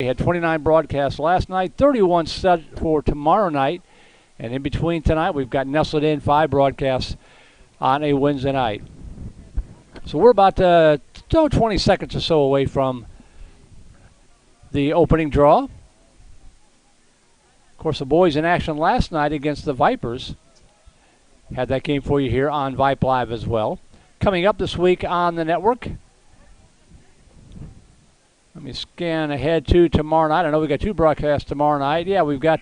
We had 29 broadcasts last night, 31 set for tomorrow night. And in between tonight, we've got nestled in 5 broadcasts on a Wednesday night. So we're about 20 seconds or so away from the opening draw. Of course, the boys in action last night against the Vipers. Had that game for you here on Vype Live as well. Coming up this week on the network. Let me scan ahead to tomorrow night. I know we've got 2 broadcasts tomorrow night. Yeah, we've got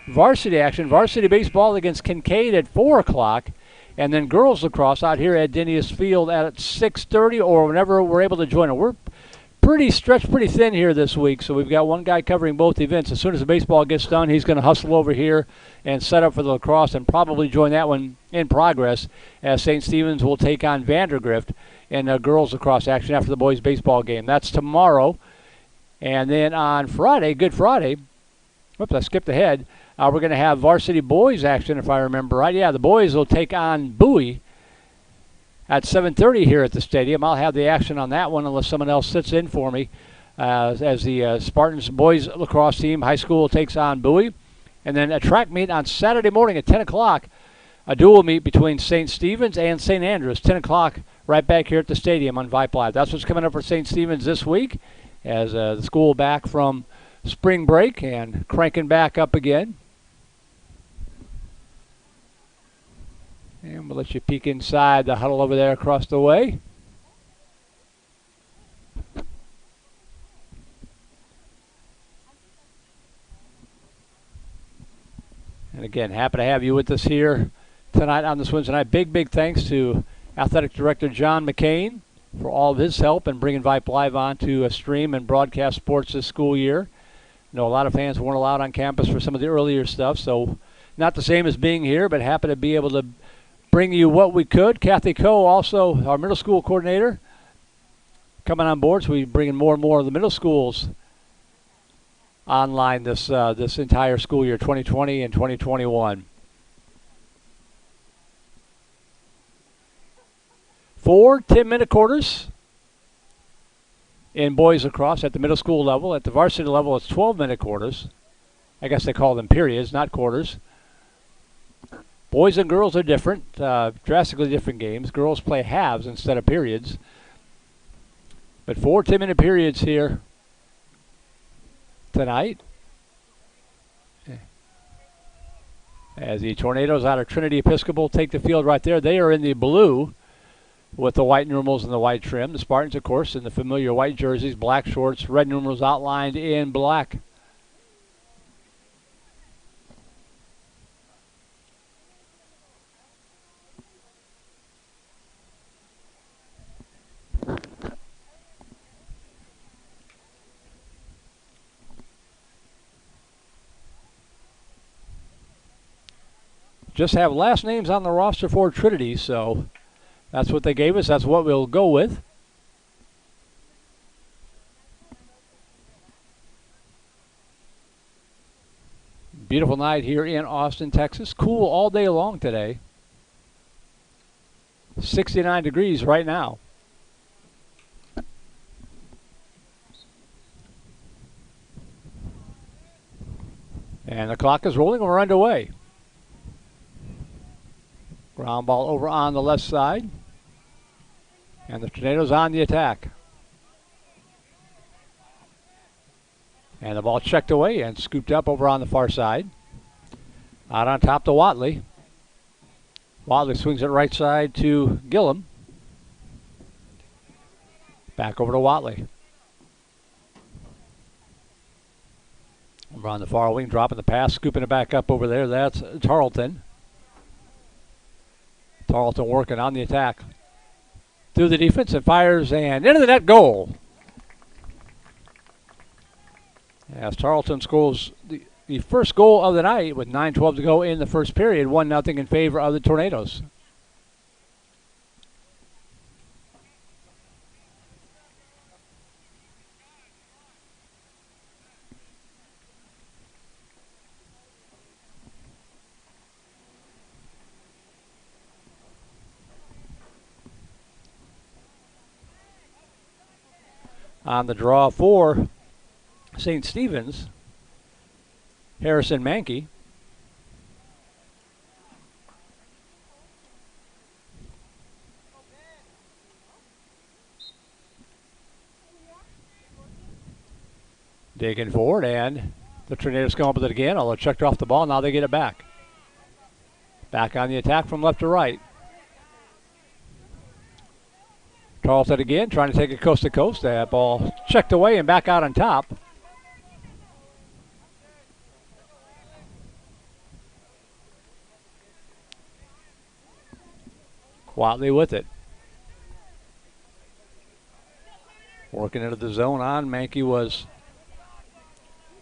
varsity action. Varsity baseball against Kincaid at 4 o'clock. And then girls lacrosse out here at Dinius Field at 6:30 or whenever we're able to join it. We're stretched pretty thin here this week, so we've got one guy covering both events. As soon as the baseball gets done, he's going to hustle over here and set up for the lacrosse and probably join that one in progress as St. Stephen's will take on Vandergrift in girls lacrosse action after the boys baseball game. That's tomorrow. And then on Friday, Good Friday, whoops, I skipped ahead, we're going to have varsity boys action, if I remember right. Yeah, the boys will take on Bowie at 7:30 here at the stadium. I'll have the action on that one unless someone else sits in for me as the Spartans boys lacrosse team, high school, takes on Bowie. And then a track meet on Saturday morning at 10 o'clock, a dual meet between St. Stephen's and St. Andrews, 10 o'clock right back here at the stadium on Vype Live. That's what's coming up for St. Stephen's this week as the school back from spring break and cranking back up again. And we'll let you peek inside the huddle over there across the way. And again, happy to have you with us here tonight on this Wednesday night. Big thanks to Athletic Director John McCain for all of his help in bringing Vype Live on to stream and broadcast sports this school year. I know a lot of fans weren't allowed on campus for some of the earlier stuff, so not the same as being here, but happy to be able to bring you what we could. Kathy Coe, also our middle school coordinator, coming on board, so we're bringing more and more of the middle schools online this entire school year, 2020 and 2021. 4 10-minute quarters in boys lacrosse at the middle school level. At the varsity level, it's 12-minute quarters. I guess they call them periods, not quarters. Boys and girls are different, drastically different games. Girls play halves instead of periods. But 4 10-minute periods here tonight. As the Tornadoes out of Trinity Episcopal take the field right there. They are in the blue with the white numerals and the white trim. The Spartans, of course, in the familiar white jerseys, black shorts, red numerals outlined in black. Just have last names on the roster for Trinity, so that's what they gave us. That's what we'll go with. Beautiful night here in Austin, Texas. Cool all day long today. 69 degrees right now. And the clock is rolling. We're underway. Ground ball over on the left side. And the Tornadoes on the attack. And the ball checked away and scooped up over on the far side. Out on top to Watley. Watley swings it right side to Gillum. Back over to Watley. Over on the far wing, dropping the pass, scooping it back up over there. That's Tarleton. Tarleton working on the attack. Through the defense and fires and into the net, goal. As Tarleton scores the first goal of the night with 9:12 to go in the first period, 1-0 in favor of the Tornadoes. On the draw for St. Stephen's, Harrison Mankey. Digging forward, and the Tornadoes come up with it again, although checked off the ball. Now they get it back. Back on the attack from left to right. Tarleton again, trying to take it coast to coast. That ball checked away and back out on top. Watley with it. Working into the zone on. Mankey was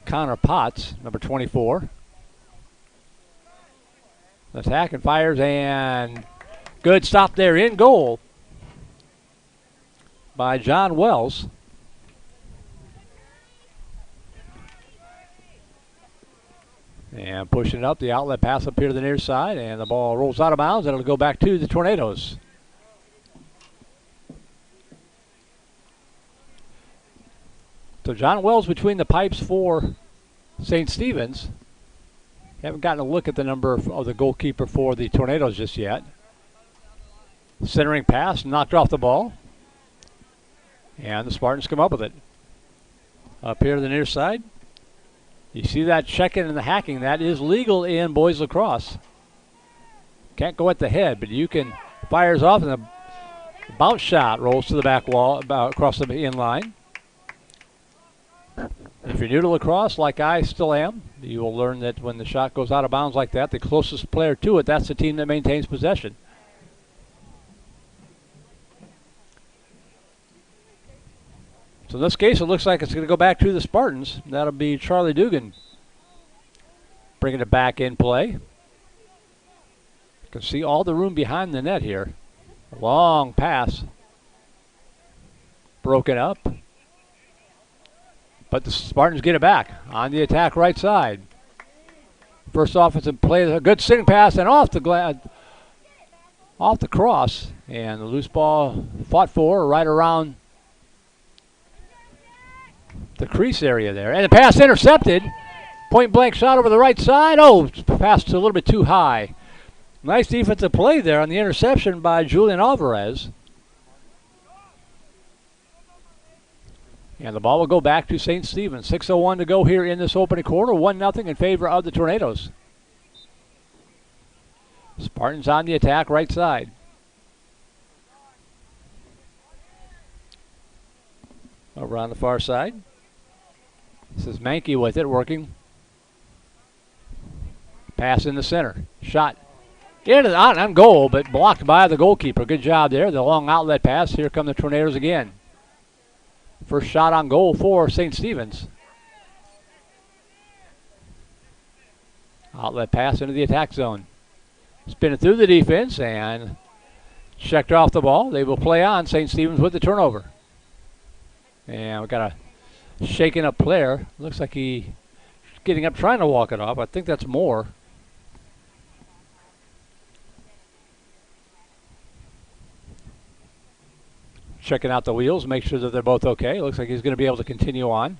Connor Potts, number 24. Attack and fires, and good stop there in goal by John Wells. And pushing it up, the outlet pass up here to the near side, and the ball rolls out of bounds, and it'll go back to the Tornadoes. So John Wells between the pipes for St. Stephen's. Haven't gotten a look at the number of the goalkeeper for the Tornadoes just yet. Centering pass, knocked off the ball. And the Spartans come up with it. Up here to the near side. You see that checking and the hacking. That is legal in boys lacrosse. Can't go at the head, but you can. Fires off, and the bounce shot rolls to the back wall, across the in line. If you're new to lacrosse, like I still am, you will learn that when the shot goes out of bounds like that, the closest player to it, that's the team that maintains possession. So in this case, it looks like it's going to go back to the Spartans. That'll be Charlie Dugan bringing it back in play. You can see all the room behind the net here. Long pass. Broken up. But the Spartans get it back on the attack right side. First offensive play, a good sitting pass, and off the cross. And the loose ball fought for right around the crease area there. And the pass intercepted. Point blank shot over the right side. Oh, passed a little bit too high. Nice defensive play there on the interception by Julian Alvarez. And the ball will go back to St. Stephen's. 6:01 to go here in this opening quarter. 1-0 in favor of the Tornadoes. Spartans on the attack right side. Over on the far side. This is Mankey with it, working. Pass in the center. Shot on goal, but blocked by the goalkeeper. Good job there. The long outlet pass. Here come the Tornadoes again. First shot on goal for St. Stephen's. Outlet pass into the attack zone. Spinning through the defense and checked off the ball. They will play on. St. Stephen's with the turnover. And we've got a shaken up player. Looks like he's getting up trying to walk it off. I think that's Moore. Checking out the wheels, make sure that they're both okay. Looks like he's going to be able to continue on.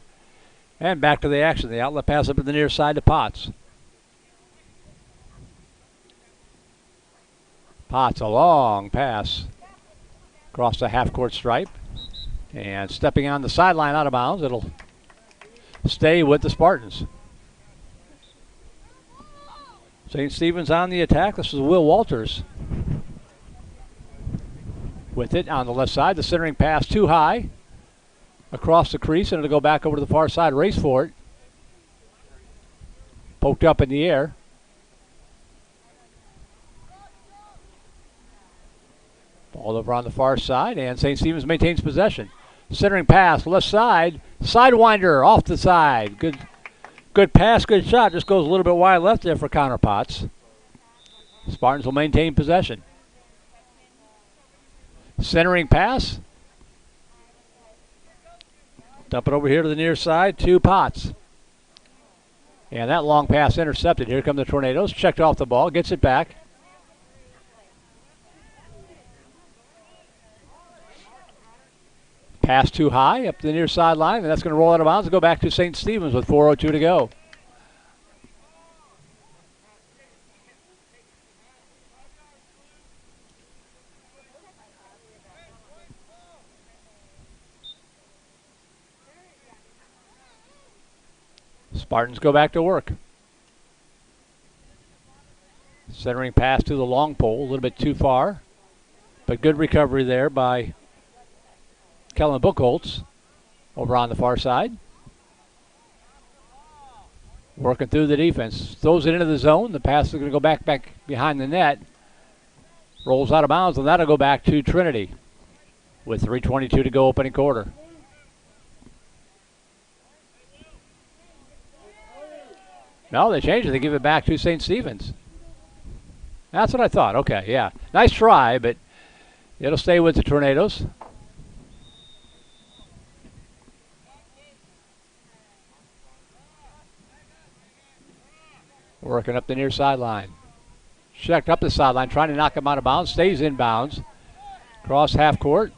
And back to the action. The outlet pass up to the near side to Potts. Potts, a long pass across the half-court stripe. And stepping on the sideline out of bounds. It'll stay with the Spartans. St. Stephen's on the attack. This is Will Walters with it on the left side. The centering pass too high across the crease, and it'll go back over to the far side. Race for it. Poked up in the air. Ball over on the far side, and St. Stephen's maintains possession. Centering pass, left side. Sidewinder off the side. Good pass, good shot. Just goes a little bit wide left there for Connor Potts. Spartans will maintain possession. Centering pass. Dump it over here to the near side to Potts. And that long pass intercepted. Here come the Tornadoes. Checked off the ball. Gets it back. Pass too high up the near sideline, and that's going to roll out of bounds and go back to St. Stephen's with 4:02 to go. Spartans go back to work. Centering pass to the long pole, a little bit too far. But good recovery there by Kellen Buchholz over on the far side. Working through the defense. Throws it into the zone. The pass is going to go back behind the net. Rolls out of bounds, and that'll go back to Trinity with 3:22 to go opening quarter. No, they changed it. They give it back to St. Stephen's. That's what I thought. Okay, yeah. Nice try, but it'll stay with the Tornadoes. Working up the near sideline. Checked up the sideline, trying to knock him out of bounds. Stays in bounds. Cross half court.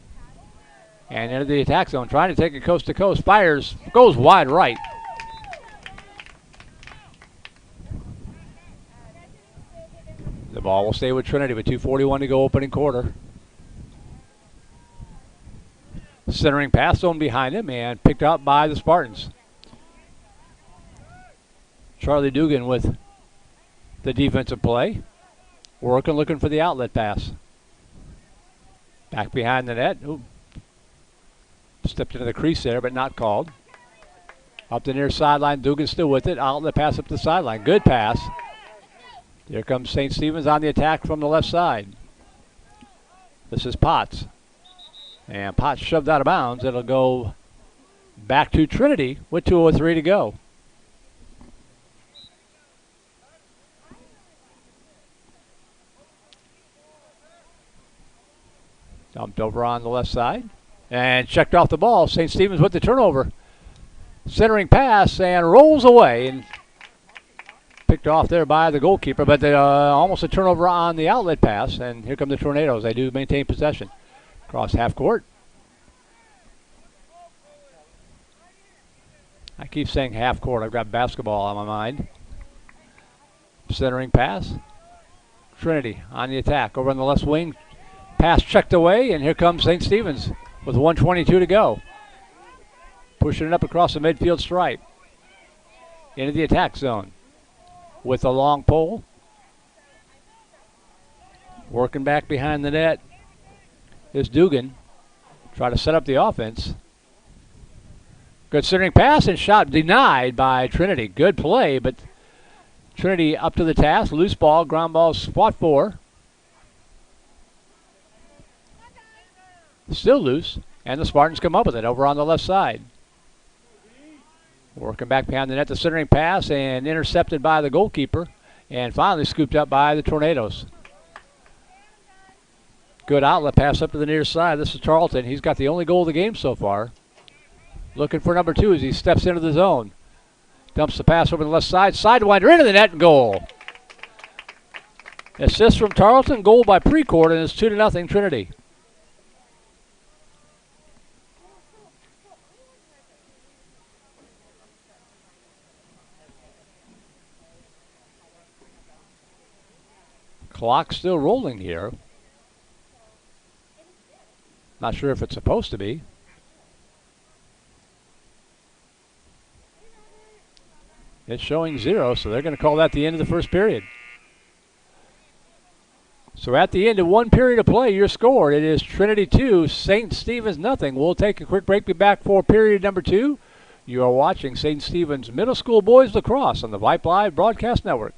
And into the attack zone, trying to take it coast to coast. Fires, goes wide right. The ball will stay with Trinity with 2:41 to go opening quarter. Centering pass zone behind him and picked up by the Spartans. Charlie Dugan with the defensive play. Working, looking for the outlet pass. Back behind the net. Ooh. Stepped into the crease there, but not called. Up the near sideline, Dugan still with it. Outlet pass up the sideline. Good pass. Here comes St. Stephen's on the attack from the left side. This is Potts. And Potts shoved out of bounds. It'll go back to Trinity with 2:03 to go. Dumped over on the left side. And checked off the ball. St. Stephen's with the turnover. Centering pass and rolls away. And picked off there by the goalkeeper, but almost a turnover on the outlet pass, and here come the Tornadoes. They do maintain possession. Cross half court. I keep saying half court. I've got basketball on my mind. Centering pass. Trinity on the attack. Over on the left wing. Pass checked away, and here comes St. Stephen's with 1:22 to go. Pushing it up across the midfield stripe. Into the attack zone. With a long pole. Working back behind the net is Dugan. Try to set up the offense. Good centering pass and shot denied by Trinity. Good play, but Trinity up to the task. Loose ball, ground ball fought for. Still loose, and the Spartans come up with it over on the left side. Working back behind the net, the centering pass, and intercepted by the goalkeeper, and finally scooped up by the Tornadoes. Good outlet pass up to the near side. This is Tarleton. He's got the only goal of the game so far. Looking for number 2 as he steps into the zone. Dumps the pass over the left side. Sidewinder into the net and goal. Assist from Tarleton, goal by Precourt, and it's 2-0 Trinity. Clock still rolling here. Not sure if it's supposed to be. It's showing 0, so they're going to call that the end of the first period. So at the end of one period of play, your score, it is Trinity 2, St. Stephen's nothing. We'll take a quick break, be back for period number 2. You are watching St. Stephen's Middle School Boys Lacrosse on the Vype Live Broadcast Network.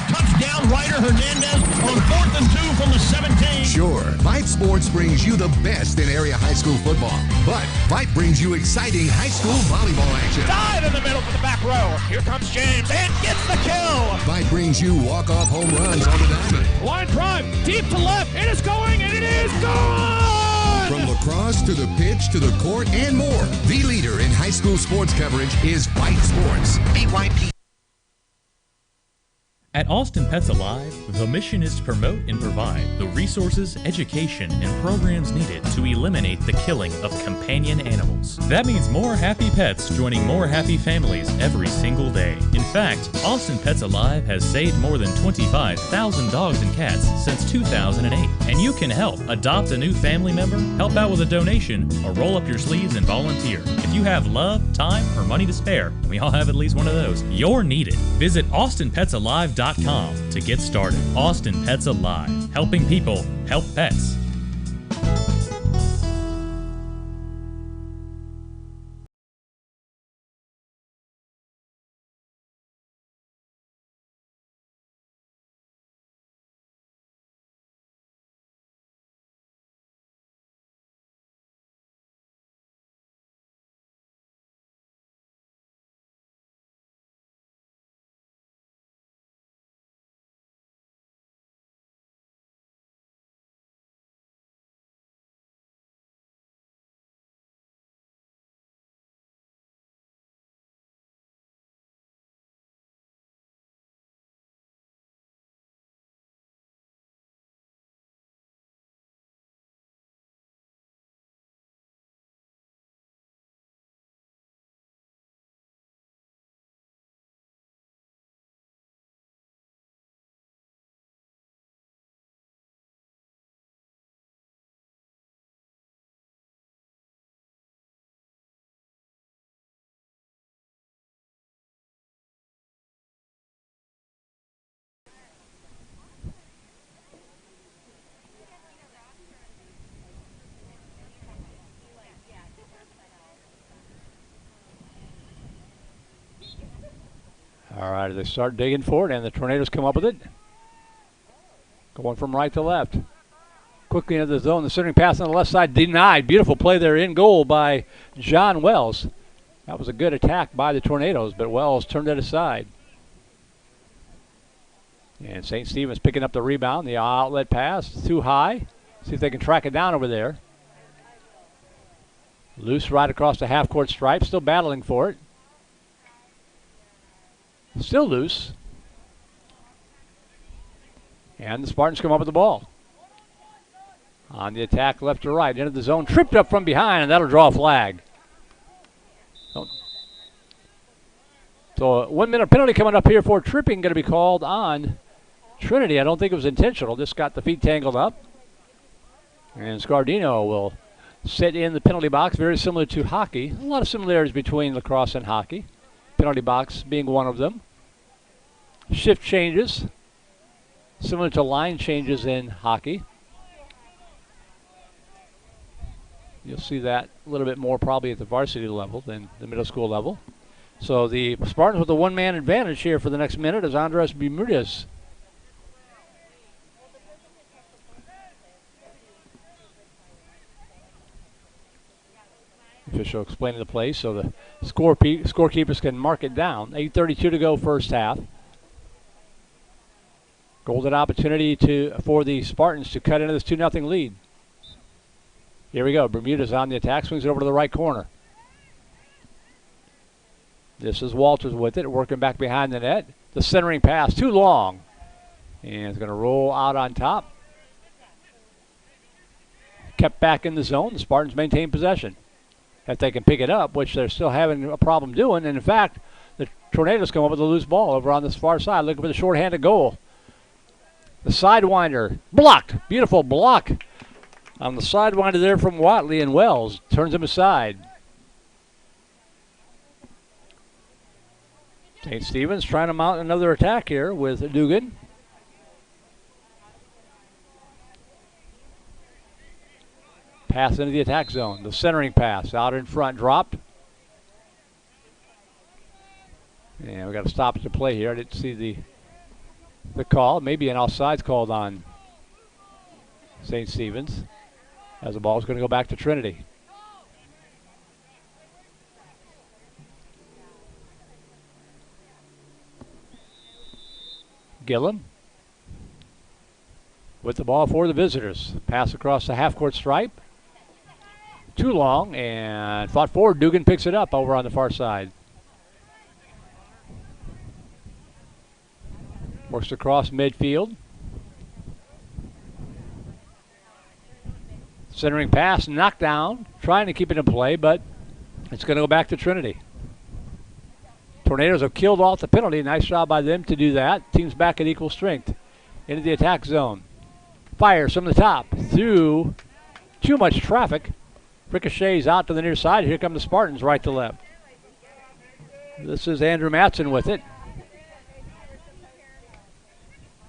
Touchdown, Ryder Hernandez on 4th and 2 from the 17. Sure, Vype Sports brings you the best in area high school football, but Vype brings you exciting high school volleyball action. Dive in the middle for the back row. Here comes James and gets the kill. Vype brings you walk-off home runs on the diamond. Line drive, deep to left. It is going, and it is gone! From lacrosse to the pitch to the court and more, the leader in high school sports coverage is Vype Sports. BYP. At Austin Pets Alive, the mission is to promote and provide the resources, education, and programs needed to eliminate the killing of companion animals. That means more happy pets joining more happy families every single day. In fact, Austin Pets Alive has saved more than 25,000 dogs and cats since 2008. And you can help. Adopt a new family member, help out with a donation, or roll up your sleeves and volunteer. If you have love, time, or money to spare, and we all have at least one of those, you're needed. Visit AustinPetsAlive.com to get started. Austin Pets Alive, helping people help pets. All right, they start digging for it, and the Tornadoes come up with it. Going from right to left. Quickly into the zone. The centering pass on the left side denied. Beautiful play there in goal by John Wells. That was a good attack by the Tornadoes, but Wells turned it aside. And St. Stephen's picking up the rebound. The outlet pass too high. See if they can track it down over there. Loose right across the half-court stripe. Still battling for it. Still loose. And the Spartans come up with the ball. On the attack, left to right, into the zone, tripped up from behind, and that'll draw a flag. So a 1 minute penalty coming up here for tripping, going to be called on Trinity. I don't think it was intentional, just got the feet tangled up. And Scardino will sit in the penalty box, very similar to hockey. A lot of similarities between lacrosse and hockey. Penalty box being one of them. Shift changes, similar to line changes in hockey. You'll see that a little bit more probably at the varsity level than the middle school level. So the Spartans with a one-man advantage here for the next minute is Andres Bermudez. Official explaining the play so the scorekeepers can mark it down. 8:32 to go first half. Golden opportunity for the Spartans to cut into this 2-0 lead. Here we go. Bermudez on the attack, swings it over to the right corner. This is Walters with it, working back behind the net. The centering pass, too long. And it's going to roll out on top. Kept back in the zone. The Spartans maintain possession. If they can pick it up, which they're still having a problem doing. And in fact, the Tornadoes come up with a loose ball over on this far side, looking for the shorthanded goal. The sidewinder, blocked. Beautiful block on the sidewinder there from Watley, and Wells turns him aside. St. Stephen's trying to mount another attack here with Dugan. Pass into the attack zone. The centering pass out in front, dropped. And we got to stop the play here. I didn't see the call. Maybe an offsides called on St. Stephen's, as the ball is going to go back to Trinity. Gillum with the ball for the visitors. Pass across the half-court stripe. Too long, and fought forward. Dugan picks it up over on the far side. Works across midfield. Centering pass, knocked down. Trying to keep it in play, but it's going to go back to Trinity. Tornadoes have killed off the penalty. Nice job by them to do that. Team's back at equal strength. Into the attack zone. Fires from the top. Through too much traffic. Ricochets out to the near side. Here come the Spartans right to left. This is Andrew Matson with it.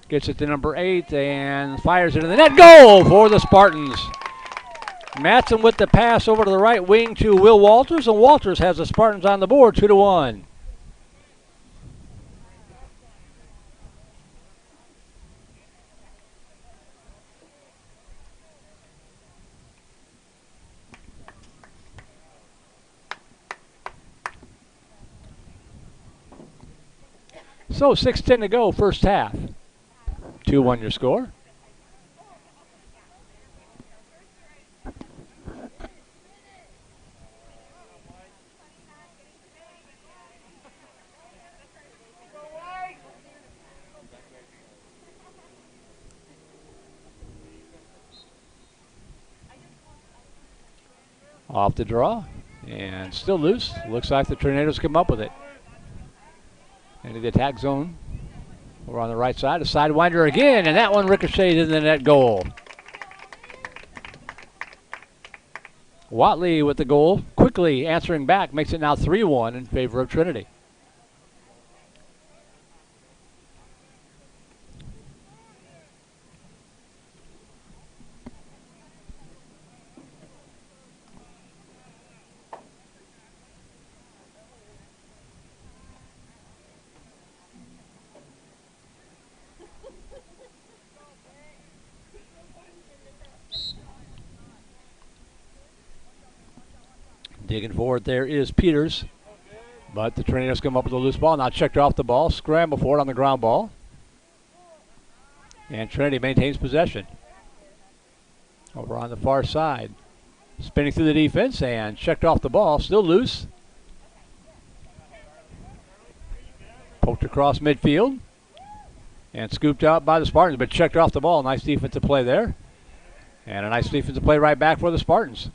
Gets it to number 8 and fires it in the net. Goal for the Spartans. Matson with the pass over to the right wing to Will Walters, and Walters has the Spartans on the board 2-1. So 6:10 to go, first half. 2-1 your score. Off the draw and still loose. Looks like the Tornadoes come up with it. Into the attack zone. Over on the right side. A sidewinder again, and that one ricocheted in the net. Goal. Watley with the goal. Quickly answering back. Makes it now 3-1 in favor of Trinity. Digging forward there is Peters. But the Tornadoes come up with a loose ball. Now checked off the ball. Scramble for it on the ground ball. And Trinity maintains possession. Over on the far side. Spinning through the defense and checked off the ball. Still loose. Poked across midfield. And scooped out by the Spartans, but checked off the ball. Nice defensive play there. And a nice defensive play right back for the Spartans.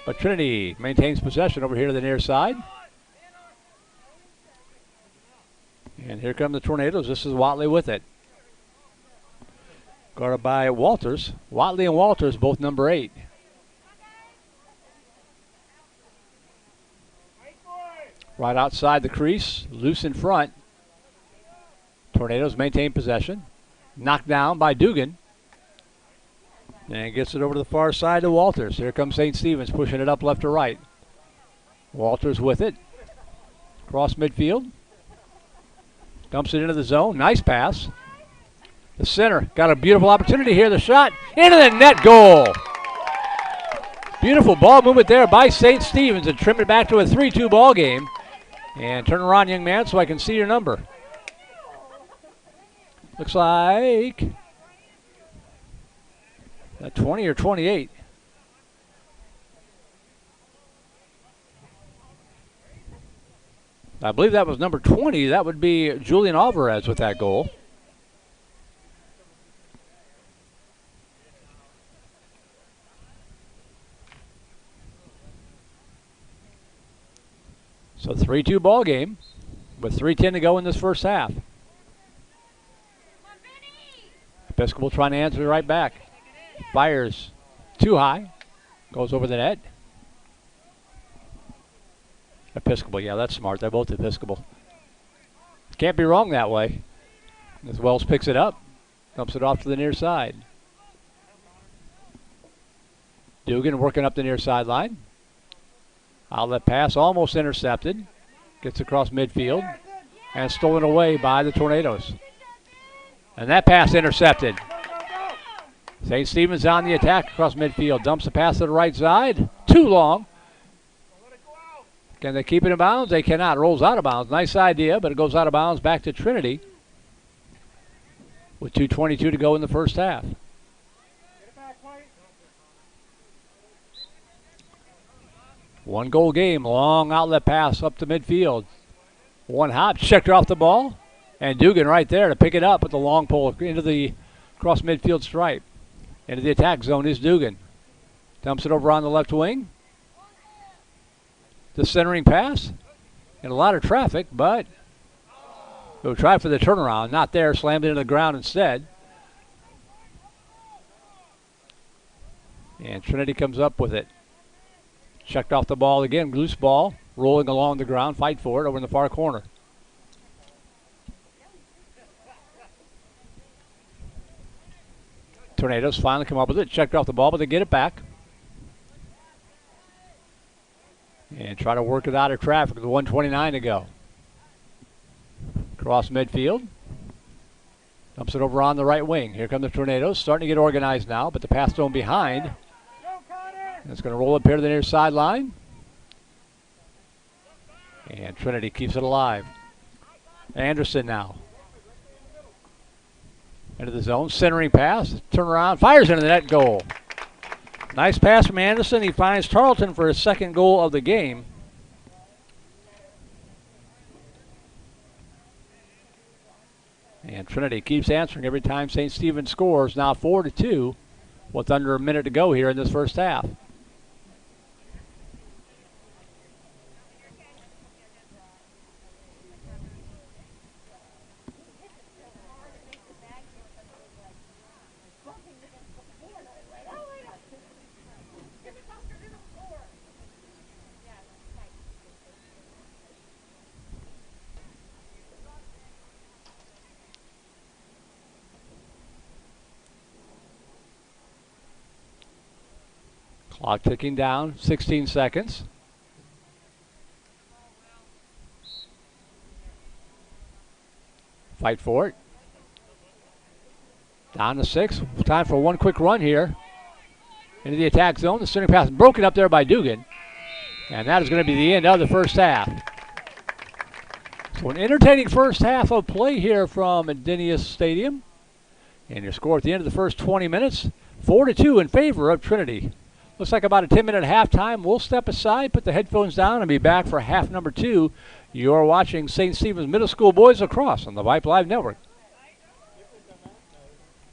But Trinity maintains possession over here to the near side. And here come the Tornadoes. This is Watley with it. Guarded by Walters. Watley and Walters, both number 8. Right outside the crease, loose in front. Tornadoes maintain possession. Knocked down by Dugan. And gets it over to the far side to Walters. Here comes St. Stephen's pushing it up left to right. Walters with it. Cross midfield. Dumps it into the zone. Nice pass. The center got a beautiful opportunity here. The shot into the net. Goal. Beautiful ball movement there by St. Stephen's and trim it back to a 3-2 ball game. And turn around, young man, so I can see your number. Looks like 20 or 28. I believe that was number 20. That would be Julian Alvarez with that goal. So 3-2 ball game with 3:10 to go in this first half. Episcopal trying to answer right back. Fires too high. Goes over the net. Episcopal, yeah, that's smart. They're both Episcopal. Can't be wrong that way. As Wells picks it up. Dumps it off to the near side. Dugan working up the near sideline. Outlet pass almost intercepted. Gets across midfield. And stolen away by the Tornadoes. And that pass intercepted. St. Stephen's on the attack across midfield. Dumps the pass to the right side. Too long. Can they keep it in bounds? They cannot. Rolls out of bounds. Nice idea, but it goes out of bounds back to Trinity with 2:22 to go in the first half. One goal game. Long outlet pass up to midfield. One hop. Checked off the ball. And Dugan right there to pick it up with the long pole into the cross midfield stripe. Into the attack zone is Dugan. Dumps it over on the left wing. The centering pass. And a lot of traffic, but we'll try for the turnaround. Not there. Slammed into the ground instead. And Trinity comes up with it. Checked off the ball again. Loose ball. Rolling along the ground. Fight for it over in the far corner. Tornadoes finally come up with it. Checked off the ball, but they get it back. And try to work it out of traffic with 1:29 to go. Cross midfield. Dumps it over on the right wing. Here come the Tornadoes. Starting to get organized now, but the pass thrown behind. It's going to roll up here to the near sideline. And Trinity keeps it alive. Anderson now. Into the zone, centering pass, turn around, fires into the net, goal. Nice pass from Anderson. He finds Tarleton for his second goal of the game. And Trinity keeps answering every time St. Stephen scores. Now 4-2 with under a minute to go here in this first half. Clock ticking down, 16 seconds. Fight for it. Down to 6. Time for one quick run here. Into the attack zone. The center pass broken up there by Dugan. And that is going to be the end of the first half. So an entertaining first half of play here from Adenius Stadium. And your score at the end of the first 20 minutes, 4-2 in favor of Trinity. Looks like about a 10-minute halftime. We'll step aside, put the headphones down, and be back for half number 2. You're watching St. Stephen's Middle School Boys Lacrosse on the Vype Live Network.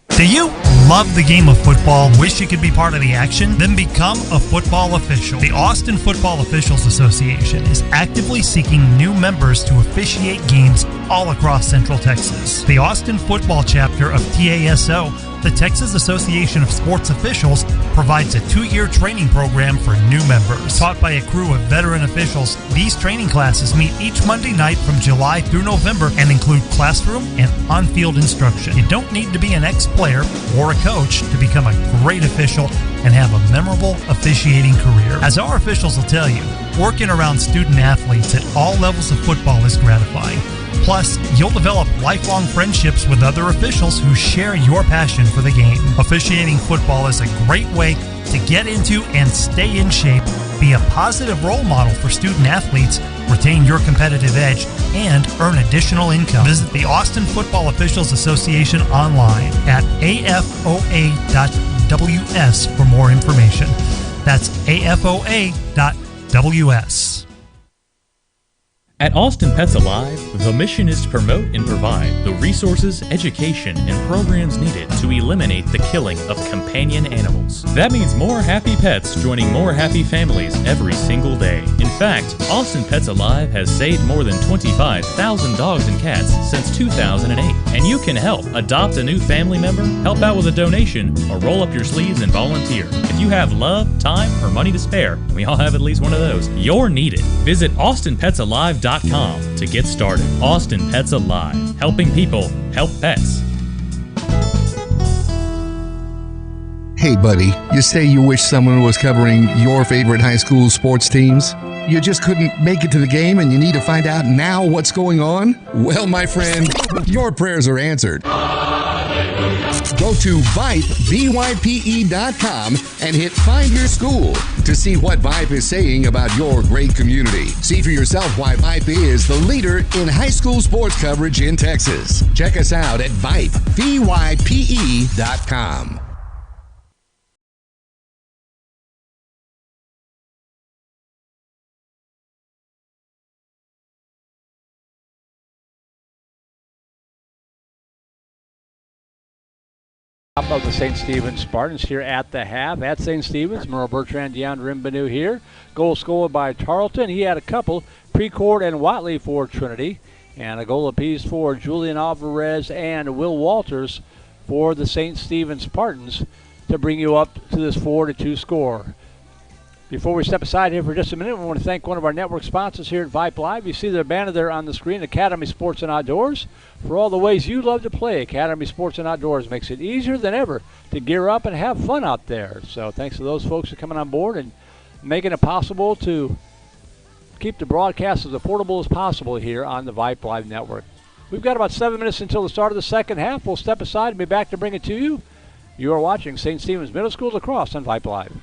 Do you love the game of football? Wish you could be part of the action? Then become a football official. The Austin Football Officials Association is actively seeking new members to officiate games all across Central Texas. The Austin Football Chapter of TASO, the Texas Association of Sports Officials, provides a 2-year training program for new members. Taught by a crew of veteran officials, these training classes meet each Monday night from July through November and include classroom and on-field instruction. You don't need to be an ex-player or a coach to become a great official and have a memorable officiating career. As our officials will tell you, working around student athletes at all levels of football is gratifying. Plus, you'll develop lifelong friendships with other officials who share your passion for the game. Officiating football is a great way to get into and stay in shape, be a positive role model for student athletes, retain your competitive edge, and earn additional income. Visit the Austin Football Officials Association online at afoa.ws for more information. That's afoa.ws. At Austin Pets Alive, the mission is to promote and provide the resources, education, and programs needed to eliminate the killing of companion animals. That means more happy pets joining more happy families every single day. In fact, Austin Pets Alive has saved more than 25,000 dogs and cats since 2008. And you can help adopt a new family member, help out with a donation, or roll up your sleeves and volunteer. If you have love, time, or money to spare, we all have at least one of those, you're needed. Visit AustinPetsAlive.com to get started. Austin Pets Alive, helping people help pets. Hey, buddy, you say you wish someone was covering your favorite high school sports teams? You just couldn't make it to the game and you need to find out now what's going on? Well, my friend, your prayers are answered. Go to Vype, VYPE.com and hit Find Your School to see what Vype is saying about your great community. See for yourself why Vype is the leader in high school sports coverage in Texas. Check us out at Vype, VYPE.com. Top of the St. Stephen's Spartans here at the half at St. Stephen's. Merle Bertrand, DeAndre Mbanu here. Goal scored by Tarleton. He had a couple, Precourt and Watley for Trinity. And a goal apiece for Julian Alvarez and Will Walters for the St. Stephen's Spartans to bring you up to this 4-2 score. Before we step aside here for just a minute, we want to thank one of our network sponsors here at Vype Live. You see their banner there on the screen, Academy Sports and Outdoors. For all the ways you love to play, Academy Sports and Outdoors makes it easier than ever to gear up and have fun out there. So thanks to those folks for coming on board and making it possible to keep the broadcast as affordable as possible here on the Vype Live Network. We've got about 7 minutes until the start of the second half. We'll step aside and be back to bring it to you. You are watching St. Stephen's Middle School Lacrosse on Vype Live.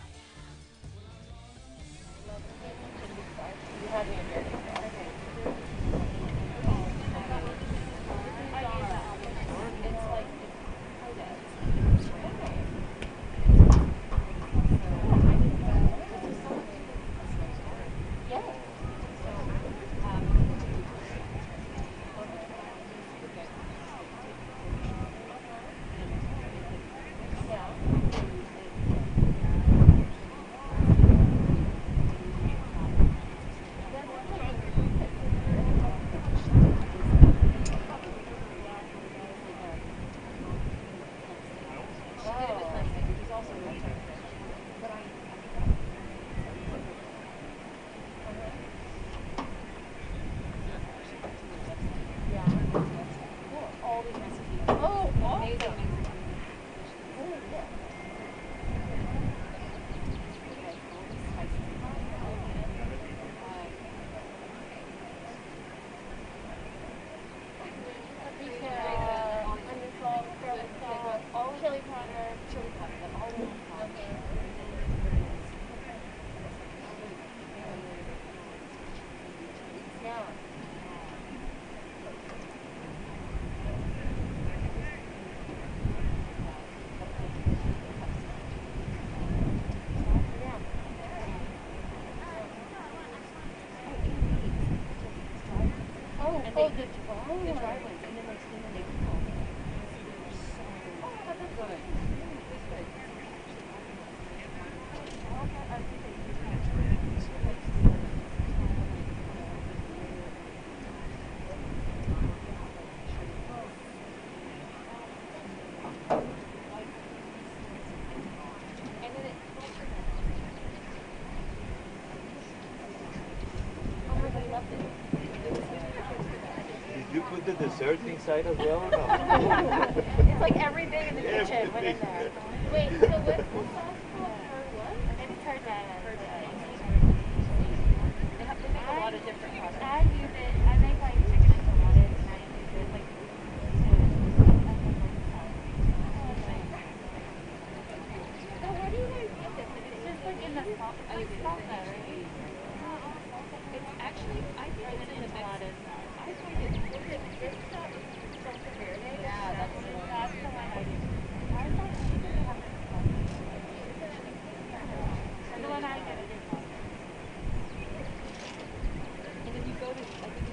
The dessert inside as well? No? It's like everything in the kitchen went in there. Wait, so what's the sauce called for what? It's cardamom. They make a lot of different products. I use it. I make like chicken enchiladas and I use it like. So where do you guys get this? It's just like in the sauce. Oh, it's salsa, right? It's actually, I think it's in the enchiladas. I find it. Yeah, that's the one I do. The one I get it. And then you go to, I think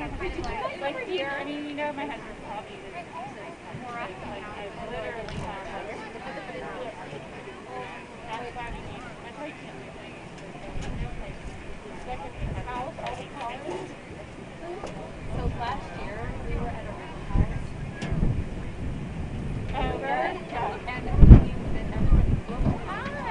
Like here, I mean, you know, my husband's hobby is more often like I literally have that's why we need my plate him. So last year we were at a rental house. Oh, really? Yeah. And everybody looked. Hi.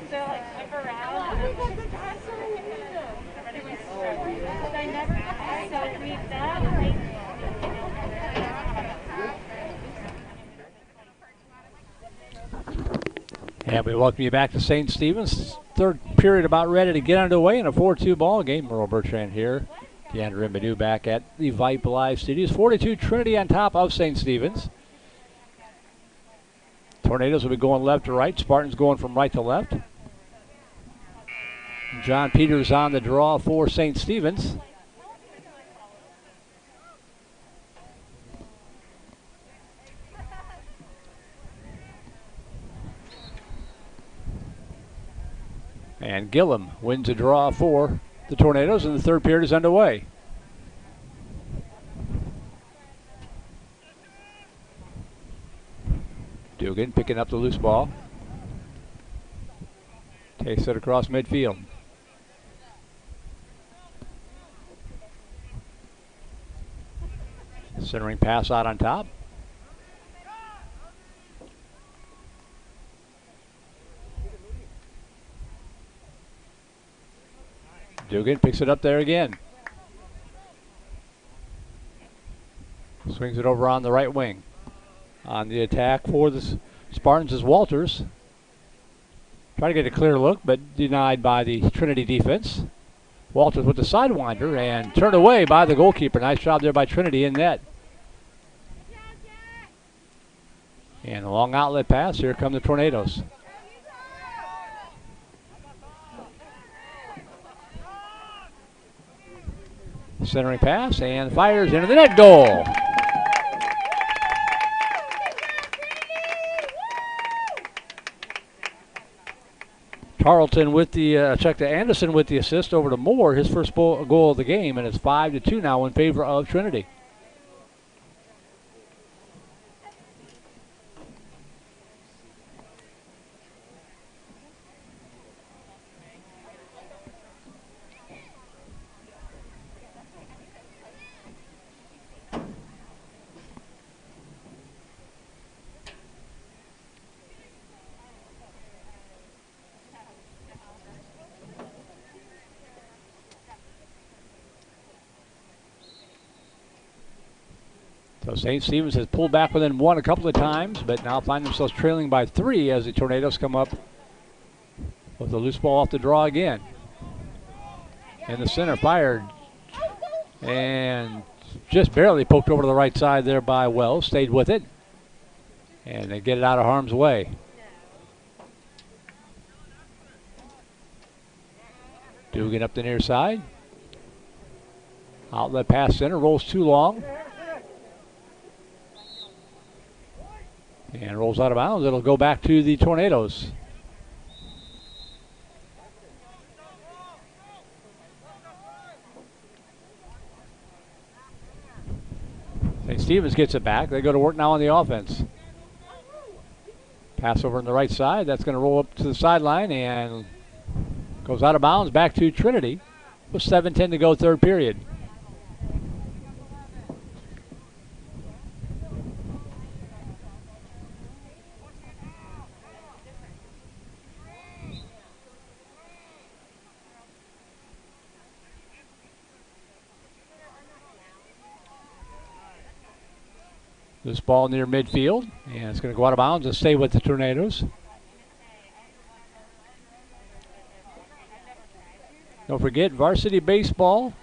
So like flip around and then I never so we that like And we welcome you back to St. Stephen's. Third period about ready to get underway in a 4-2 ball game. Merle Bertrand here. Deandra and Manu back at the Vype Live Studios. 42 Trinity on top of St. Stephen's. Tornadoes will be going left to right. Spartans going from right to left. John Peters on the draw for St. Stephen's. And Gillum wins a draw for the Tornadoes, and the third period is underway. Dugan picking up the loose ball. Takes it across midfield. Centering pass out on top. Dugan picks it up there again. Swings it over on the right wing. On the attack for the Spartans is Walters. Try to get a clear look, but denied by the Trinity defense. Walters with the sidewinder and turned away by the goalkeeper. Nice job there by Trinity in net. And a long outlet pass. Here come the Tornadoes. Centering pass and fires into the net. Goal. Tarleton with the check to Anderson with the assist over to Moore, his first goal of the game, and it's 5-2 now in favor of Trinity. So St. Stephen's has pulled back within one a couple of times, but now find themselves trailing by 3 as the Tornadoes come up with the loose ball off the draw again. In the center, fired. And just barely poked over to the right side there by Wells. Stayed with it. And they get it out of harm's way. Dugan up the near side. Outlet pass center, rolls too long. And rolls out of bounds. It'll go back to the Tornadoes. St. Stephen's gets it back. They go to work now on the offense. Pass over on the right side. That's going to roll up to the sideline and goes out of bounds back to Trinity with 7:10 to go, third period. This ball near midfield, and it's going to go out of bounds and stay with the Tornadoes. Don't forget, varsity baseball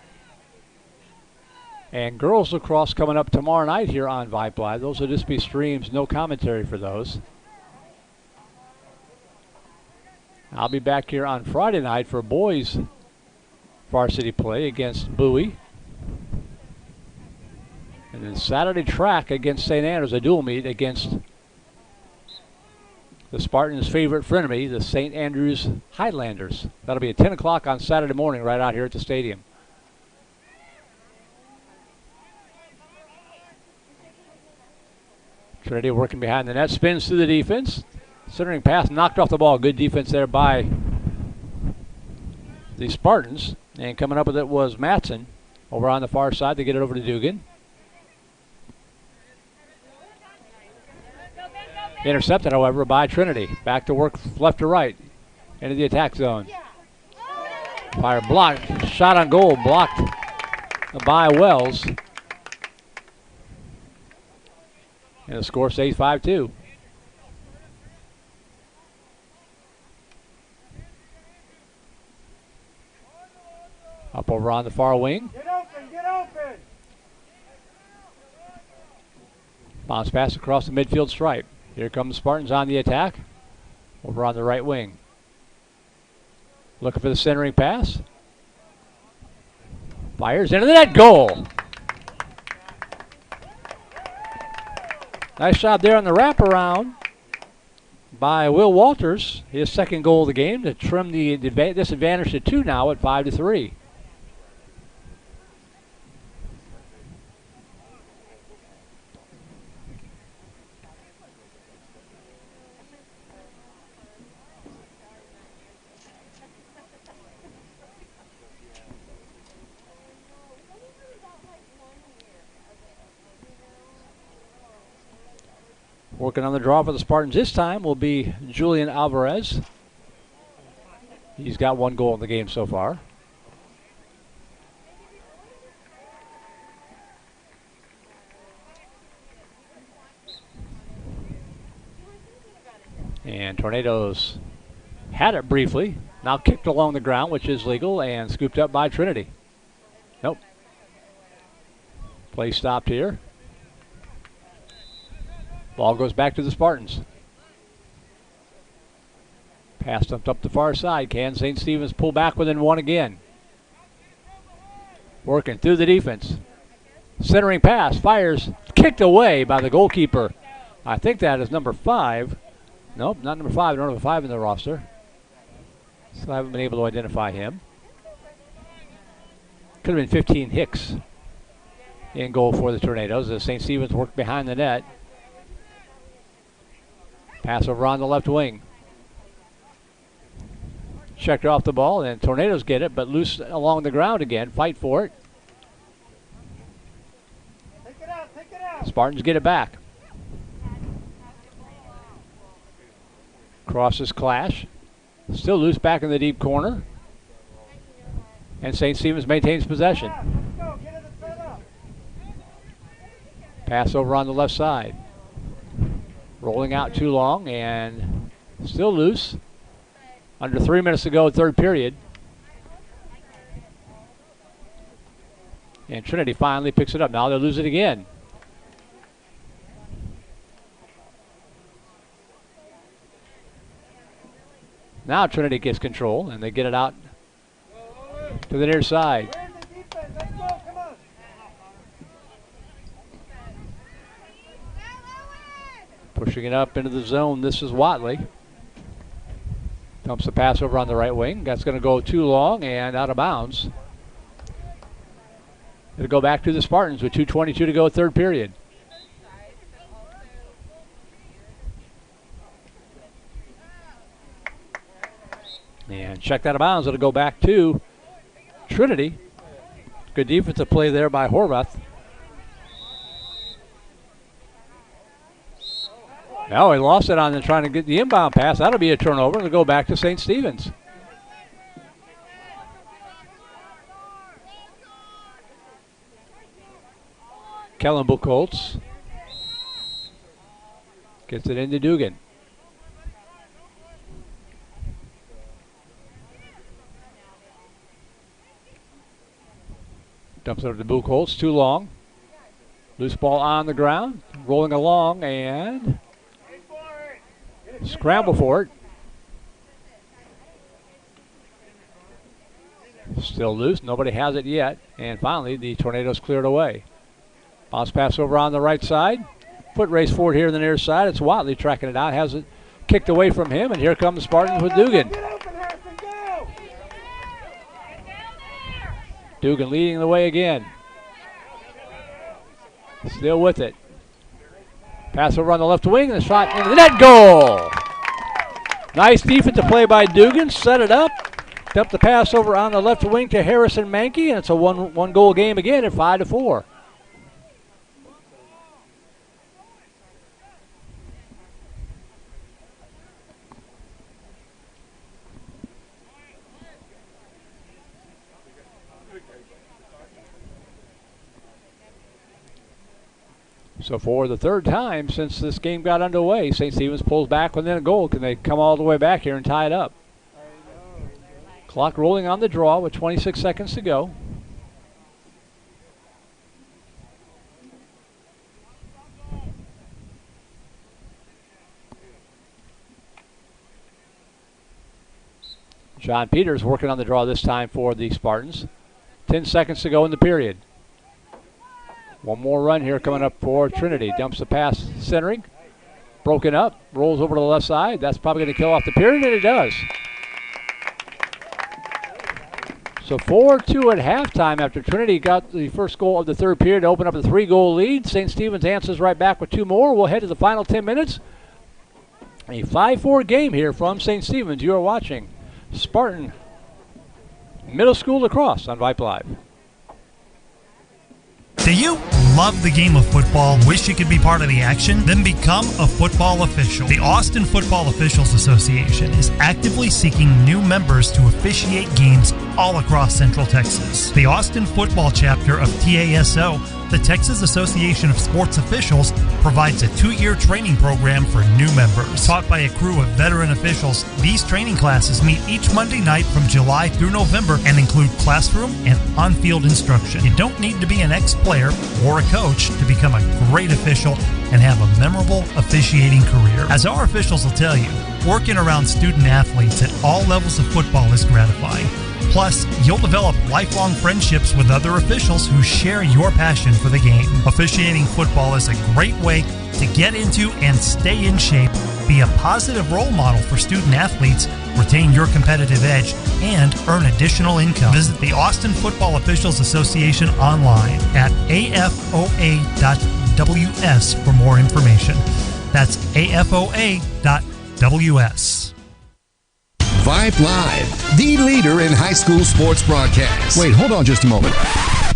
And girls lacrosse coming up tomorrow night here on Vype Live. Those will just be streams, no commentary for those. I'll be back here on Friday night for boys varsity play against Bowie. And then Saturday track against St. Andrews, a dual meet against the Spartans' favorite frenemy, the St. Andrews Highlanders. That'll be at 10 o'clock on Saturday morning right out here at the stadium. Trinity working behind the net, spins through the defense. Centering pass, knocked off the ball. Good defense there by the Spartans. And coming up with it was Matson over on the far side to get it over to Dugan. Intercepted, however, by Trinity. Back to work left to right into the attack zone. Fire blocked. Shot on goal blocked by Wells. And the score stays 5-2. Up over on the far wing. Get open, get open! Bounce pass across the midfield stripe. Here come the Spartans on the attack. Over on the right wing. Looking for the centering pass. Fires into the net. Goal! Nice job there on the wraparound by Will Walters. His second goal of the game to trim the disadvantage to 2 now at 5-3. Working on the draw for the Spartans this time will be Julian Alvarez. He's got 1 goal in the game so far. And Tornadoes had it briefly. Now kicked along the ground, which is legal, and scooped up by Trinity. Nope. Play stopped here. Ball goes back to the Spartans. Pass dumped up the far side. Can St. Stephen's pull back within 1 again? Working through the defense. Centering pass. Fires. Kicked away by the goalkeeper. I think that is number 5. Nope, not number 5. Number 5 in the roster. Still haven't been able to identify him. Could have been 15 Hicks in goal for the Tornadoes as St. Stephen's worked behind the net. Pass over on the left wing. Checked off the ball, and Tornadoes get it, but loose along the ground again. Fight for it. Take it out. Spartans get it back. Crosses clash. Still loose back in the deep corner. And St. Stephen's maintains possession. Let's go, get it set up. Pass over on the left side. Rolling out too long and still loose. Under 3 minutes to go, third period. And Trinity finally picks it up. Now they'll lose it again. Now Trinity gets control and they get it out to the near side. Where's the defense? Let's go, come on. Pushing it up into the zone. This is Watley. Dumps the pass over on the right wing. That's going to go too long and out of bounds. It'll go back to the Spartans with 2:22 to go, third period. And checked out of bounds. It'll go back to Trinity. Good defensive play there by Horvath. Now he lost it on the trying to get the inbound pass. That'll be a turnover. It'll go back to St. Stephen's. Kellen Buchholz gets it into Dugan. Dumps it over to Buchholz. Too long. Loose ball on the ground. Rolling along and scramble for it. Still loose. Nobody has it yet. And finally, the Tornadoes cleared away. Bounce pass over on the right side. Foot race forward here on the near side. It's Watley tracking it out. Has it kicked away from him. And here come the Spartans with Dugan. Dugan leading the way again. Still with it. Pass over on the left wing. And the shot into the net. Goal! Nice defensive play by Dugan. Set it up. Dumped the pass over on the left wing to Harrison Mankey, and it's a one goal game again at 5-4. So for the third time since this game got underway, St. Stephen's pulls back within a goal. Can they come all the way back here and tie it up? Clock rolling on the draw with 26 seconds to go. John Peters working on the draw this time for the Spartans. 10 seconds to go in the period. One more run here coming up for Trinity. Dumps the pass centering. Broken up. Rolls over to the left side. That's probably going to kill off the period, and it does. So 4-2 at halftime after Trinity got the first goal of the third period to open up a 3-goal lead. St. Stephen's answers right back with 2 more. We'll head to the final 10 minutes. A 5-4 game here from St. Stephen's. You are watching Spartan Middle School lacrosse on Vype Live. Do you love the game of football? Wish you could be part of the action? Then become a football official. The Austin Football Officials Association is actively seeking new members to officiate games all across Central Texas. The Austin Football Chapter of TASO, the Texas Association of Sports Officials, provides a 2-year training program for new members. Taught by a crew of veteran officials, these training classes meet each Monday night from July through November and include classroom and on-field instruction. You don't need to be an ex-player or a coach to become a great official and have a memorable officiating career. As our officials will tell you, working around student athletes at all levels of football is gratifying. Plus, you'll develop lifelong friendships with other officials who share your passion for the game. Officiating football is a great way to get into and stay in shape, be a positive role model for student athletes, retain your competitive edge, and earn additional income. Visit the Austin Football Officials Association online at afoa.ws for more information. That's afoa.ws. Vype Live, the leader in high school sports broadcasts. Wait, hold on just a moment.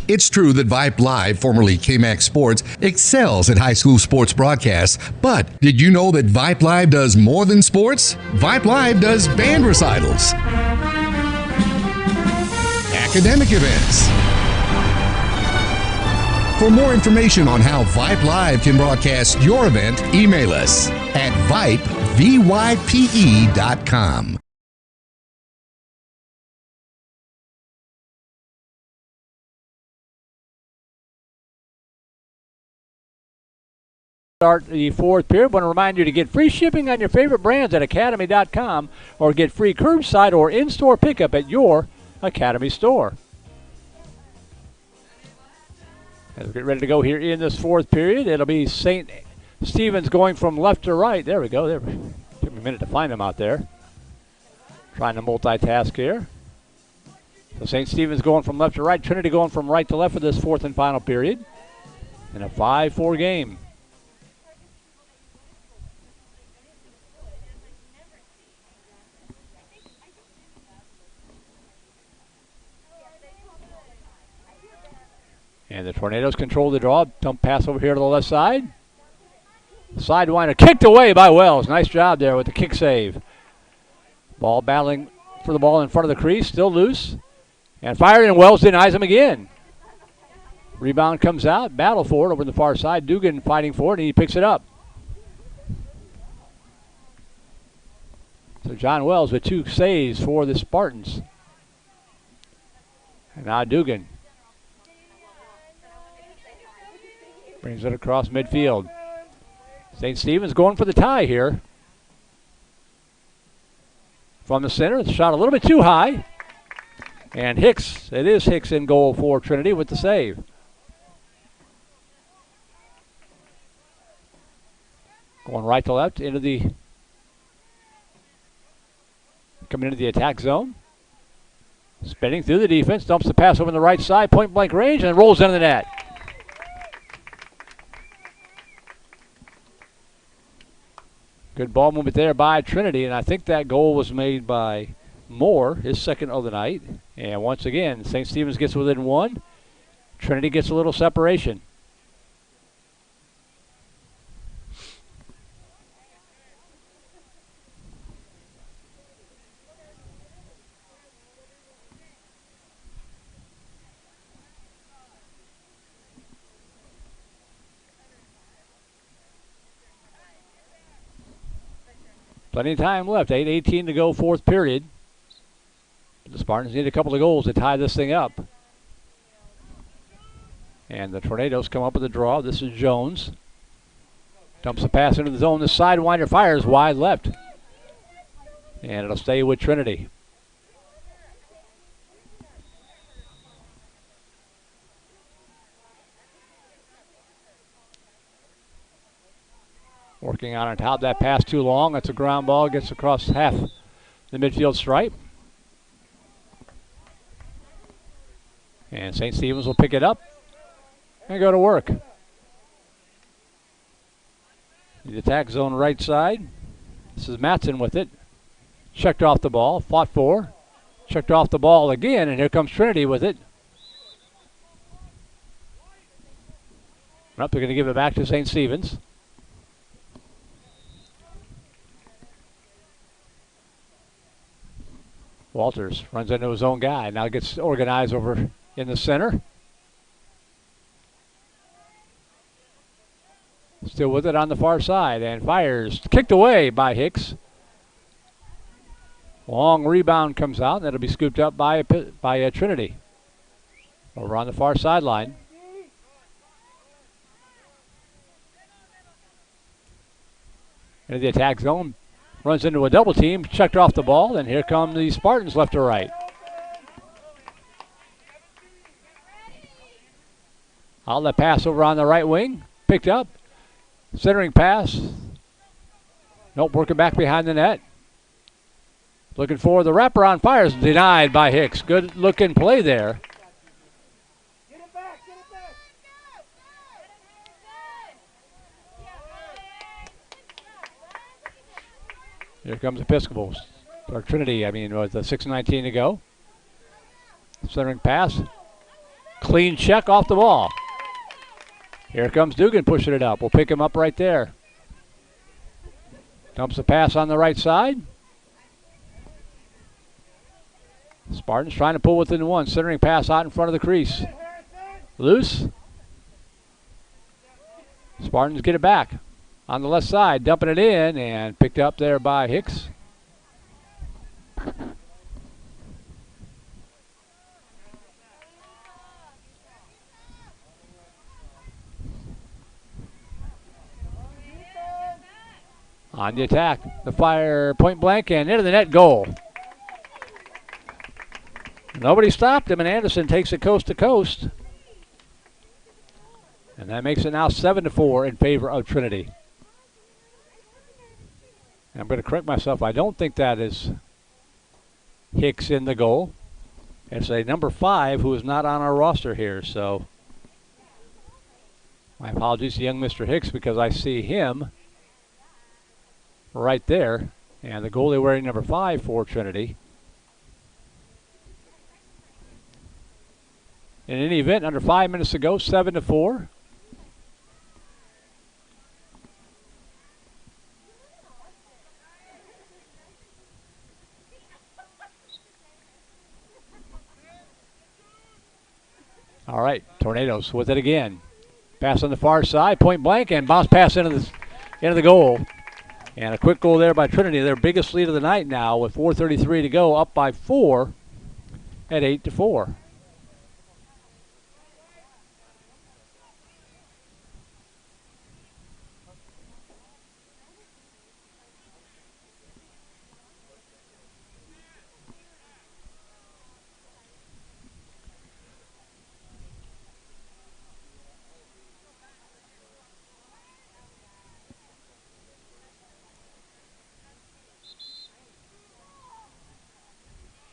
It's true that Vype Live, formerly KMAX Sports, excels at high school sports broadcasts, but did you know that Vype Live does more than sports? Vype Live does band recitals, academic events. For more information on how Vype Live can broadcast your event, email us at vype.com. Start the fourth period. I want to remind you to get free shipping on your favorite brands at academy.com or get free curbside or in-store pickup at your Academy store. As we get ready to go here in this fourth period, it'll be St. Stephen's going from left to right. There we go. There. Took me a minute to find them out there. Trying to multitask here. So St. Stephen's going from left to right. Trinity going from right to left for this fourth and final period. In a 5-4 game. And the Tornadoes control the draw. Dump pass over here to the left side. Sidewinder kicked away by Wells. Nice job there with the kick save. Ball battling for the ball in front of the crease. Still loose. And fired, and Wells denies him again. Rebound comes out. Battle for it over the far side. Dugan fighting for it, and he picks it up. So John Wells with 2 saves for the Spartans. And now Dugan. Brings it across midfield. St. Stephen's going for the tie here. From the center, it's shot a little bit too high. And Hicks, it is Hicks in goal for Trinity with the save. Going right to left into the, coming into the attack zone. Spinning through the defense, dumps the pass over on the right side, point blank range, and rolls into the net. Good ball movement there by Trinity, and I think that goal was made by Moore, his second of the night. And once again, St. Stephen's gets within one. Trinity gets a little separation. Plenty of time left. 8:18 to go, fourth period. The Spartans need a couple of goals to tie this thing up. And the Tornadoes come up with a draw. This is Jones. Dumps the pass into the zone. The sidewinder fires wide left. And it'll stay with Trinity. Working on top. That pass too long. That's a ground ball. Gets across half the midfield stripe. And St. Stephen's will pick it up and go to work. The attack zone right side. This is Matson with it. Checked off the ball. Fought for. Checked off the ball again. And here comes Trinity with it. They're going to give it back to St. Stephen's. Walters runs into his own guy. Now gets organized over in the center. Still with it on the far side and fires. Kicked away by Hicks. Long rebound comes out. And that'll be scooped up by Trinity. Over on the far sideline. Into the attack zone. Runs into a double team, checked off the ball, and here come the Spartans left to right. Outlet pass over on the right wing, picked up. Centering pass. Nope, working back behind the net. Looking for the wraparound, fires, denied by Hicks. Good looking play there. Here comes Episcopal, or Trinity, with 6:19 to go. Centering pass. Clean check off the ball. Here comes Dugan pushing it up. We'll pick him up right there. Dumps the pass on the right side. Spartans trying to pull within one. Centering pass out in front of the crease. Loose. Spartans get it back. On the left side, dumping it in, and picked up there by Hicks. On the attack, the fire, point blank, and into the net, goal. Nobody stopped him, and Anderson takes it coast to coast. And that makes it now 7-4 in favor of Trinity. I'm going to correct myself. I don't think that is Hicks in the goal. It's a number 5 who is not on our roster here. So my apologies to young Mr. Hicks, because I see him right there. And the goalie wearing number 5 for Trinity. In any event, under 5 minutes to go, 7-4. All right, Tornadoes with it again. Pass on the far side, point blank, and bounce pass into the goal. And a quick goal there by Trinity, their biggest lead of the night now with 4:33 to go, up by 4 at 8-4.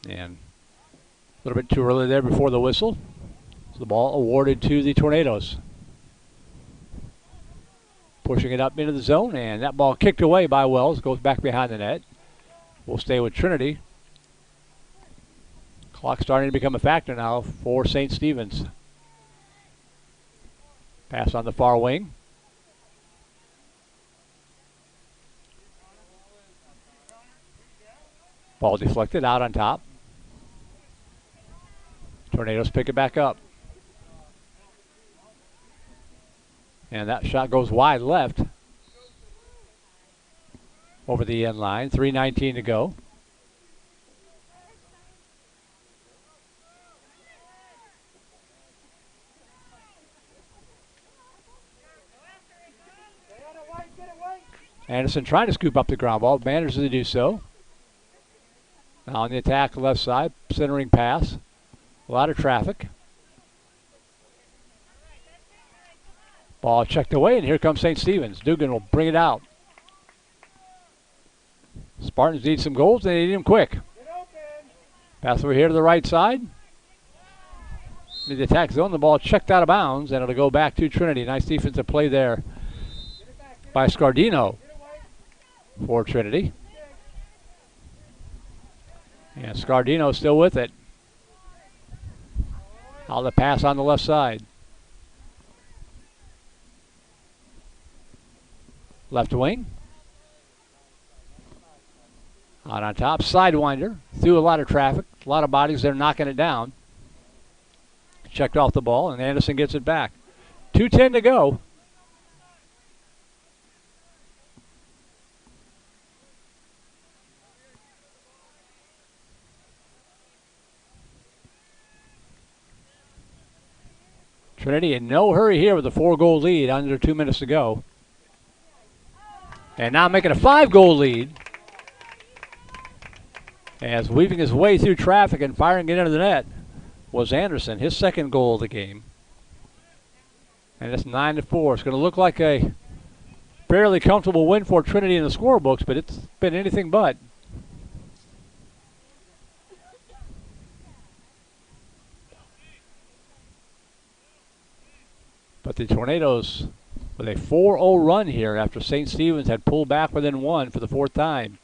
And a little bit too early there before the whistle. So the ball awarded to the Tornadoes. Pushing it up into the zone, and that ball kicked away by Wells. Goes back behind the net. We'll stay with Trinity. Clock starting to become a factor now for St. Stephen's. Pass on the far wing. Ball deflected out on top. Tornadoes pick it back up. And that shot goes wide left. Over the end line. 3:19 to go. Anderson trying to scoop up the ground ball. Manages to do so. Now on the attack, left side. Centering pass. A lot of traffic. Ball checked away, and here comes St. Stephen's. Dugan will bring it out. Spartans need some goals. They need them quick. Pass over here to the right side. In the attack zone, the ball checked out of bounds, and it'll go back to Trinity. Nice defensive play there by Scardino for Trinity. And Scardino still with it. Out the pass on the left side. Left wing. Out on top, sidewinder. Through a lot of traffic, a lot of bodies there knocking it down. Checked off the ball, and Anderson gets it back. 2:10 to go. Trinity in no hurry here with a 4-goal lead, under 2 minutes to go. And now making a 5-goal lead. As weaving his way through traffic and firing it into the net was Anderson, his 2nd goal of the game. And it's 9-4. It's going to look like a fairly comfortable win for Trinity in the scorebooks, but it's been anything but. But the Tornadoes with a 4-0 run here after St. Stephen's had pulled back within 1 for the 4th time.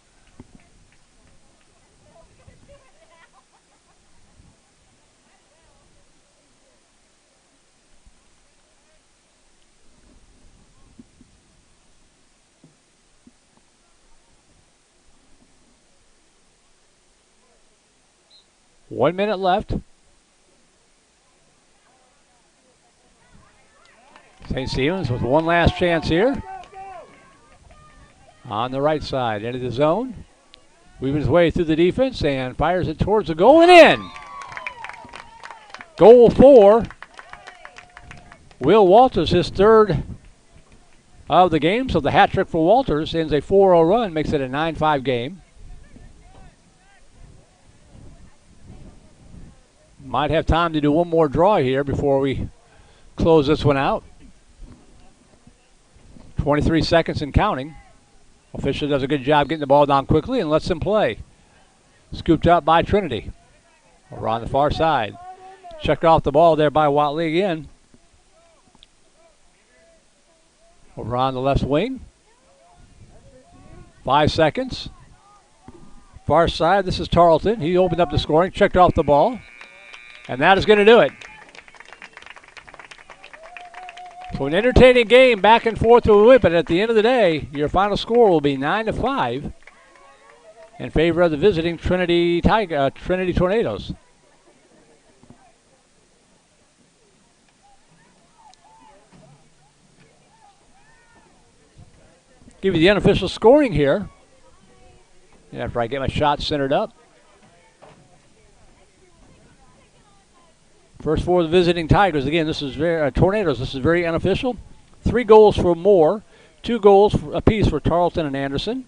One minute left. St. Stephen's with one last chance here. On the right side, into the zone. Weaving his way through the defense and fires it towards the goal and in. Goal 4. Will Walters, his 3rd of the game. So the hat trick for Walters ends a 4-0 run, makes it a 9-5 game. Might have time to do one more draw here before we close this one out. 23 seconds and counting. Official does a good job getting the ball down quickly and lets them play. Scooped up by Trinity. Over on the far side. Checked off the ball there by Watley again. Over on the left wing. 5 seconds. Far side, this is Tarleton. He opened up the scoring, checked off the ball. And that is going to do it. So an entertaining game, back and forth to a win, but at the end of the day, your final score will be 9-5 in favor of the visiting Trinity Tornadoes. Give you the unofficial scoring here. After I get my shots centered up. First for the visiting Tigers. Again, this is very Tornadoes. This is very unofficial. 3 goals for Moore, 2 goals apiece for Tarleton and Anderson,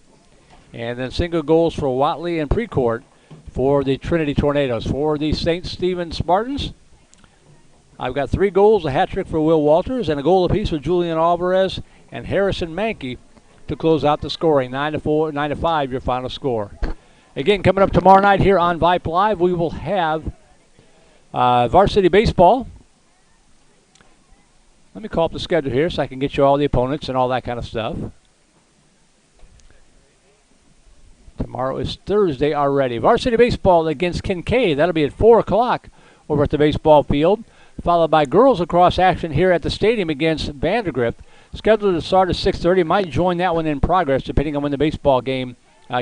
and then single goals for Watley and Precourt for the Trinity Tornadoes. For the St. Stephen's Spartans, I've got 3 goals, a hat trick for Will Walters, and a goal apiece for Julian Alvarez and Harrison Mankey to close out the scoring. 9-4, 9-5, your final score. Again, coming up tomorrow night here on Vype Live, we will have varsity baseball. Let me call up the schedule here so I can get you all the opponents and all that kind of stuff. Tomorrow is Thursday already. Varsity baseball against Kincaid. That'll be at 4 o'clock over at the baseball field, followed by girls lacrosse action here at the stadium against Vandergrift. Scheduled to start at 6:30. Might join that one in progress depending on when the baseball game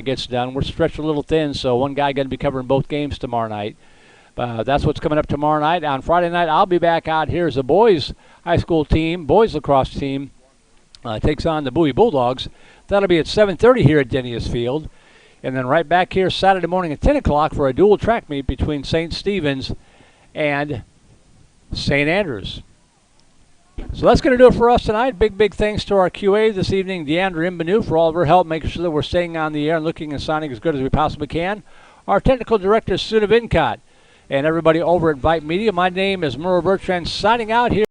gets done. We're stretched a little thin, so one guy going to be covering both games tomorrow night. That's what's coming up tomorrow night. On Friday night, I'll be back out here as the boys high school team, boys lacrosse team, takes on the Bowie Bulldogs. That'll be at 7:30 here at Denny's Field. And then right back here Saturday morning at 10 o'clock for a dual track meet between St. Stephen's and St. Andrews. So that's going to do it for us tonight. Big thanks to our QA this evening, Deandra Imbenu, for all of her help, making sure that we're staying on the air and looking and sounding as good as we possibly can. Our technical director, Suna Vincott, and everybody over at Vype Media. My name is Merle Bertrand, signing out here.